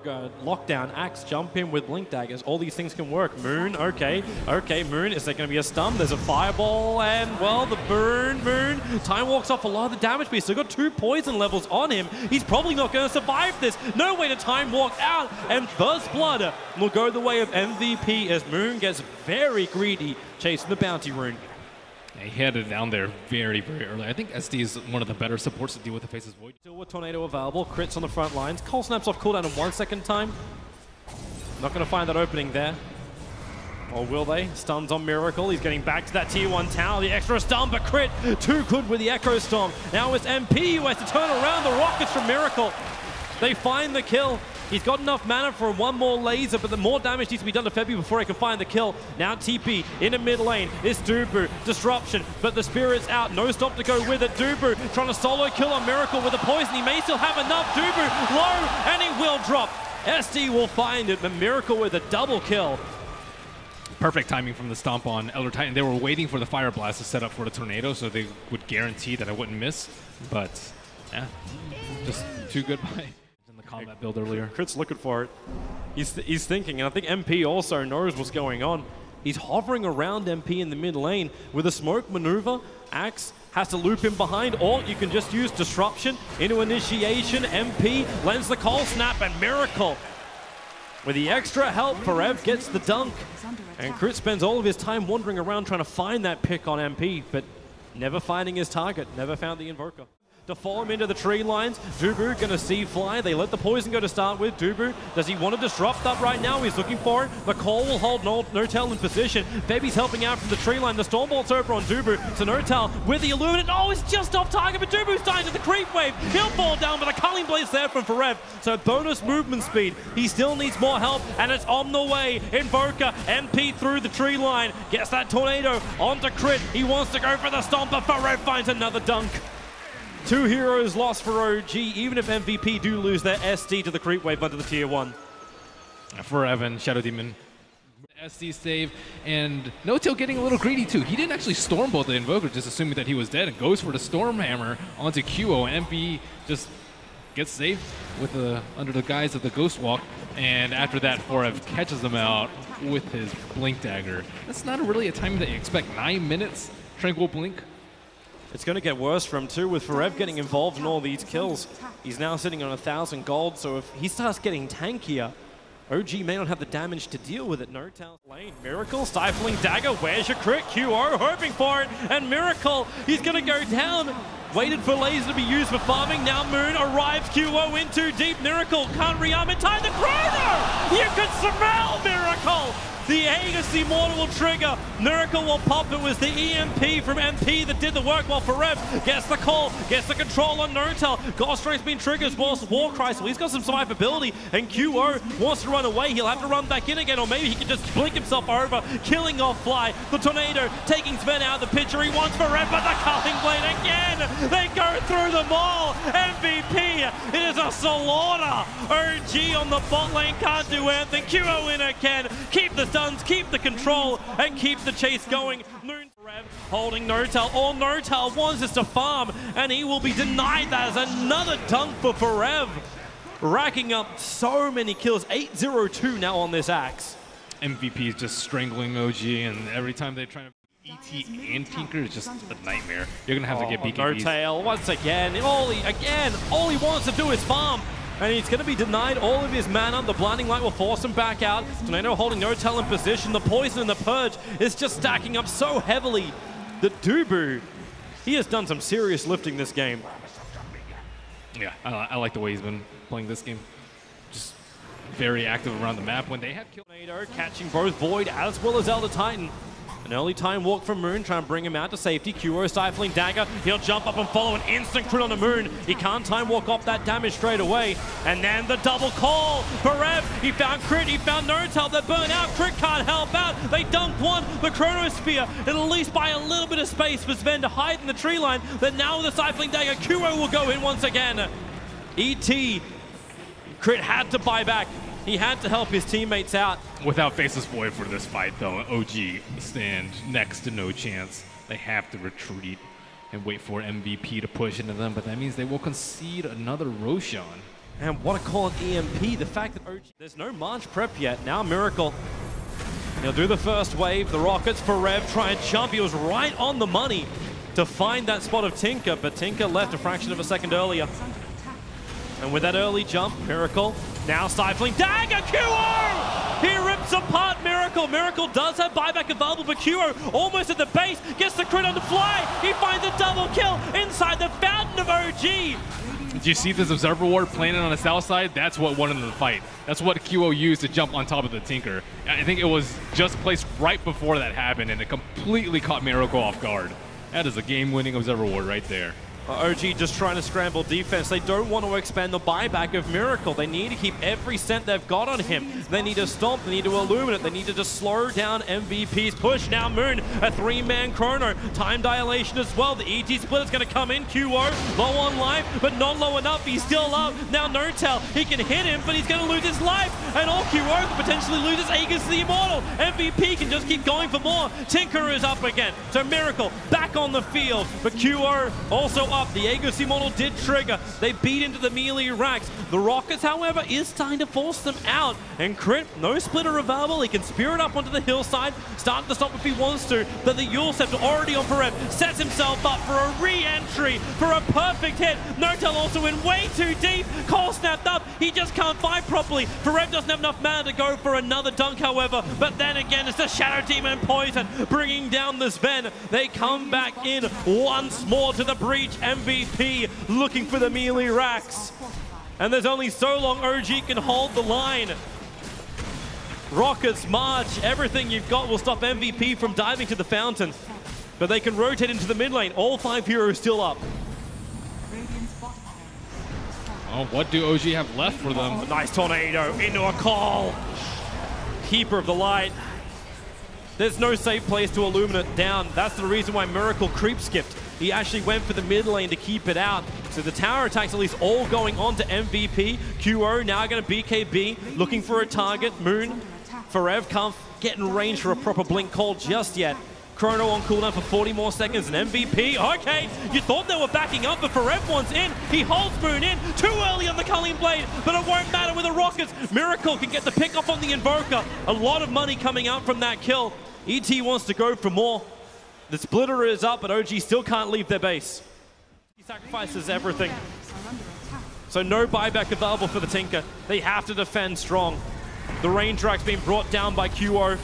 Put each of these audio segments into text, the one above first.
lockdown, Axe, jump in with Blink Daggers. All these things can work. Moon, okay, Moon. Is there going to be a stun? There's a fireball, and well, the Moon. Time walks off a lot of the damage, but he's still got 2 poison levels on him. He's probably not going to survive this. No way to time walk out, and First Blood will go the way of MVP as Moon gets very greedy, chasing the bounty rune. He had it down there very, very early. I think SD is one of the better supports to deal with the Faceless Void. Still with Tornado available, crits on the front lines. Cole snaps off cooldown in 1 second time. Not going to find that opening there. Or will they? Stuns on Miracle. He's getting back to that tier 1 tower. The extra stun, but crit too good with the Echo Storm. Now it's MP who has to turn around the rockets from Miracle. They find the kill. He's got enough mana for one more laser, but the more damage needs to be done to Febby before he can find the kill. Now TP in the mid lane. It's Dubu. Disruption, but the Spirit's out. No stop to go with it. Dubu trying to solo kill on Miracle with the poison. He may still have enough. Dubu low, and he will drop. SD will find it, but Miracle with a double kill. Perfect timing from the stomp on Elder Titan. They were waiting for the Fire Blast to set up for the Tornado, so they would guarantee that I wouldn't miss. But, yeah, just too good by combat build earlier. Crit's looking for it. He's thinking, and I think MP also knows what's going on. He's hovering around MP in the mid lane with a smoke maneuver. Axe has to loop him behind, or you can just use Disruption into initiation. MP lends the Cold Snap, and Miracle with the extra help, Forev gets the dunk. And Crit spends all of his time wandering around trying to find that pick on MP, but never finding his target, never found the Invoker. To follow him into the tree lines, Dubu gonna see fly. They let the poison go to start with. Dubu, does he want to disrupt up right now? He's looking for it. The Cole will hold Notel in position. Febby's helping out from the tree line. The Stormbolt's over on Dubu. So Notel with the Illuminate. Oh, it's just off target, but Dubu's dying to the creep wave. He'll fall down, but the Culling Blade's there from Forev. So bonus movement speed. He still needs more help, and it's on the way. Invoker, MP through the tree line. Gets that Tornado onto Crit. He wants to go for the Stomp, but Forev finds another dunk. 2 heroes lost for OG, even if MVP do lose their SD to the creep wave under the tier 1. Forev and Shadow Demon. SD save, and Notail getting a little greedy too. He didn't actually Stormbolt the Invoker, just assuming that he was dead, and goes for the Stormhammer onto QO, and MP just gets saved with under the guise of the Ghost Walk, and after that Forev catches him out with his Blink Dagger. That's not really a timing that you expect. 9 minutes, Tranquil Blink. It's going to get worse for him too, with Forev getting involved in all these kills. He's now sitting on 1,000 gold, so if he starts getting tankier, OG may not have the damage to deal with it. No Town lane. Miracle, stifling dagger. Where's your crit? QO hoping for it, and Miracle, he's going to go down. Waited for laser to be used for farming. Now Moon arrives. QO in too deep. Miracle can't rearm in time. The Chrono! You can smell Miracle! The Aegis Immortal will trigger. Miracle will pop. It was the EMP from MP that did the work, while Forev gets the call, gets the control on Notel. God Strength's been triggered as well as Warcry, so he's got some survivability, and QO wants to run away. He'll have to run back in again, or maybe he can just blink himself over, killing off Fly. The Tornado taking Sven out of the picture. He wants Forev, but the Culling Blade again. They go through them all. MVP, it is a slaughter. OG on the bot lane can't do anything. QO in again. Keep the stuns, keep the control, and keep the chase going. Moon Forev holding Notel. All Notel wants is to farm, and he will be denied that as another dunk for Forev. Racking up so many kills. 8-0-2 now on this Axe. MVP is just strangling OG, and every time they try to ET and Tinker is just a nightmare. You're gonna have to get BKBs. Notel once again. All he wants to do is farm. And he's going to be denied all of his mana. The Blinding Light will force him back out. Tornado holding Notel in position. The Poison and the Purge is just stacking up so heavily. The Dubu, he has done some serious lifting this game. Yeah, I like the way he's been playing this game. Just very active around the map when they have killed. Tornado catching both Void as well as Elder Titan. An early time walk from Moon, trying to bring him out to safety. QO stifling dagger. He'll jump up and follow an instant crit on the Moon. He can't time walk off that damage straight away. And then the double call. Forev, he found crit, he found Notel. They're burnt out. Crit can't help out. They dunk one. The Chronosphere, it'll at least buy a little bit of space for Sven to hide in the tree line. But now with the stifling dagger, QO will go in once again. ET, Crit had to buy back. He had to help his teammates out. Without Faceless Void for this fight, though, OG stand next to no chance. They have to retreat and wait for MVP to push into them, but that means they will concede another Roshan. And what a call at EMP. The fact that OG, there's no March prep yet. Now Miracle, he'll do the first wave. The Rockets for Rev try and jump. He was right on the money to find that spot of Tinker, but Tinker left a fraction of a second earlier. And with that early jump, Miracle now stifling dagger. QO! He rips apart Miracle. Miracle does have buyback available, but QO almost at the base, gets the crit on the fly. He finds a double kill inside the fountain of OG. Did you see this observer ward planted on the south side? That's what won in the fight. That's what QO used to jump on top of the Tinker. I think it was just placed right before that happened, and it completely caught Miracle off guard. That is a game-winning observer ward right there. OG just trying to scramble defense. They don't want to expand the buyback of Miracle. They need to keep every cent they've got on him. They need to stomp, they need to illuminate, they need to just slow down MVP's push. Now Moon, a three-man chrono. Time dilation as well. The EG split is going to come in. QO low on life, but not low enough. He's still up. Now Notel, he can hit him, but he's going to lose his life. And all QO could potentially lose his Aegis to the Immortal. MVP can just keep going for more. Tinker is up again. So Miracle back on the field, but QO also up. The Aegis Immortal did trigger. They beat into the melee racks. The Rockets, however, is starting to force them out. And Crit, no splitter available. He can spear it up onto the hillside, start to stop if he wants to. But the Yule Scepter already on Forev sets himself up for a re-entry, for a perfect hit. Notel also in way too deep. Cole snapped up. He just can't fight properly. Forev doesn't have enough mana to go for another dunk, however. But then again, it's the Shadow Demon Poison bringing down the Sven. They come back in once more to the breach. MVP looking for the melee racks. And there's only so long OG can hold the line. Rockets, March, everything you've got will stop MVP from diving to the fountain. But they can rotate into the mid lane. All 5 heroes still up. Oh, what do OG have left for them? Oh, nice tornado into a call. Keeper of the light. There's no safe place to illuminate down. That's the reason why Miracle creep skipped. He actually went for the mid lane to keep it out. So the tower attacks at least all going on to MVP. QO now going to BKB, looking for a target. Moon, Forev can't get in range for a proper blink call just yet. Chrono on cooldown for 40 more seconds, and MVP, okay, you thought they were backing up, but Forev wants in. He holds Moon in, too early on the Culling Blade, but it won't matter with the Rockets. Miracle can get the pick off on the Invoker. A lot of money coming out from that kill. ET wants to go for more. The splitter is up, but OG still can't leave their base. He sacrifices everything. So no buyback available for the Tinker. They have to defend strong. The range rack's being brought down by QO.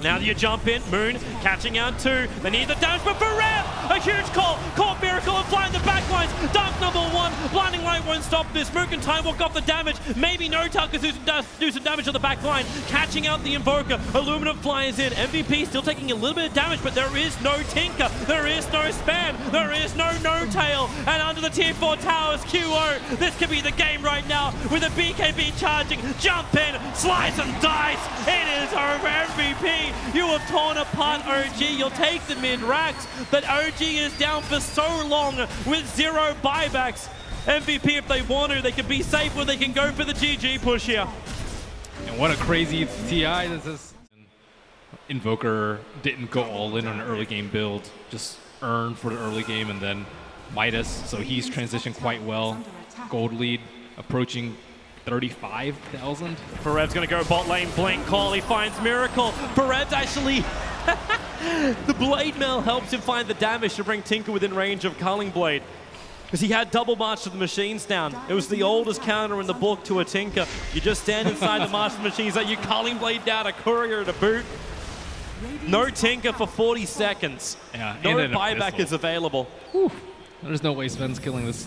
Now you jump in, Moon catching out 2. They need the damage, but Forev, a huge call. Caught Miracle and flying the backlines. Dunk number 1. Blinding Light won't stop this. Moon can time walk off the damage. Maybe Notel can do some damage on the backline. Catching out the Invoker. Illuminate flies in. MVP still taking a little bit of damage, but there is no Tinker. There is no spam. There is no No-Tail. And under the tier 4 towers, QO. This could be the game right now with a BKB charging. Jump in, slice and dice. It is over. MVP. You have torn apart OG. You'll take the mid racks, but OG is down for so long with 0 buybacks. MVP, if they want to, they can be safe or they can go for the GG push here. And what a crazy TI this is. Invoker didn't go all in on an early game build, just earned for the early game, and then Midas, so he's transitioned quite well. Gold lead approaching 35,000. Forev's gonna go bot lane, blink call, he finds Miracle. Forev's actually, the Blade Mail helps him find the damage to bring Tinker within range of Culling Blade. Because he had double March to the Machines down. It was the oldest counter in the book to a Tinker. You just stand inside the March to the Machines, like you Culling Blade down, a Courier to boot. No Tinker for 40 seconds. Yeah, no buyback is available. Whew. There's no way Sven's killing this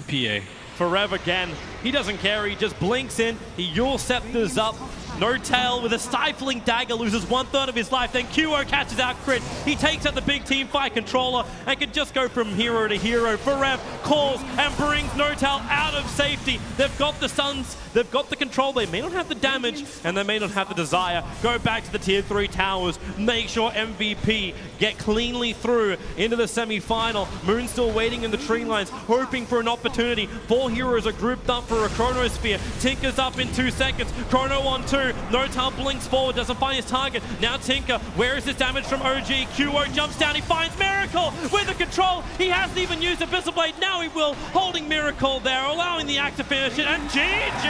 PA. Forev again. He doesn't care. He just blinks in. He Yule Scepters up. No-Tail with a stifling dagger loses 1/3 of his life. Then QO catches out Crit. He takes out the big team fight controller and can just go from hero to hero. Forev calls and brings No-Tail out of safety. They've got the stuns. They've got the control. They may not have the damage and they may not have the desire. Go back to the tier 3 towers. Make sure MVP get cleanly through into the semi-final. Moon still waiting in the tree lines, hoping for an opportunity. 4 heroes are grouped up for a Chrono Spear. Tinker's up in 2 seconds. Chrono on 2. No-Tail blinks forward, doesn't find his target. Now Tinker, where is this damage from OG? QO jumps down, he finds Miracle with the control. He hasn't even used Abyssal Blade. Now he will, holding Miracle there, allowing the action back to finish it, and GG!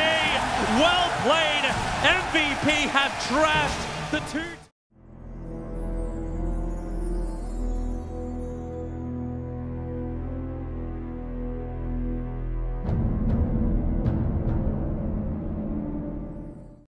Well played! MVP have trashed the two.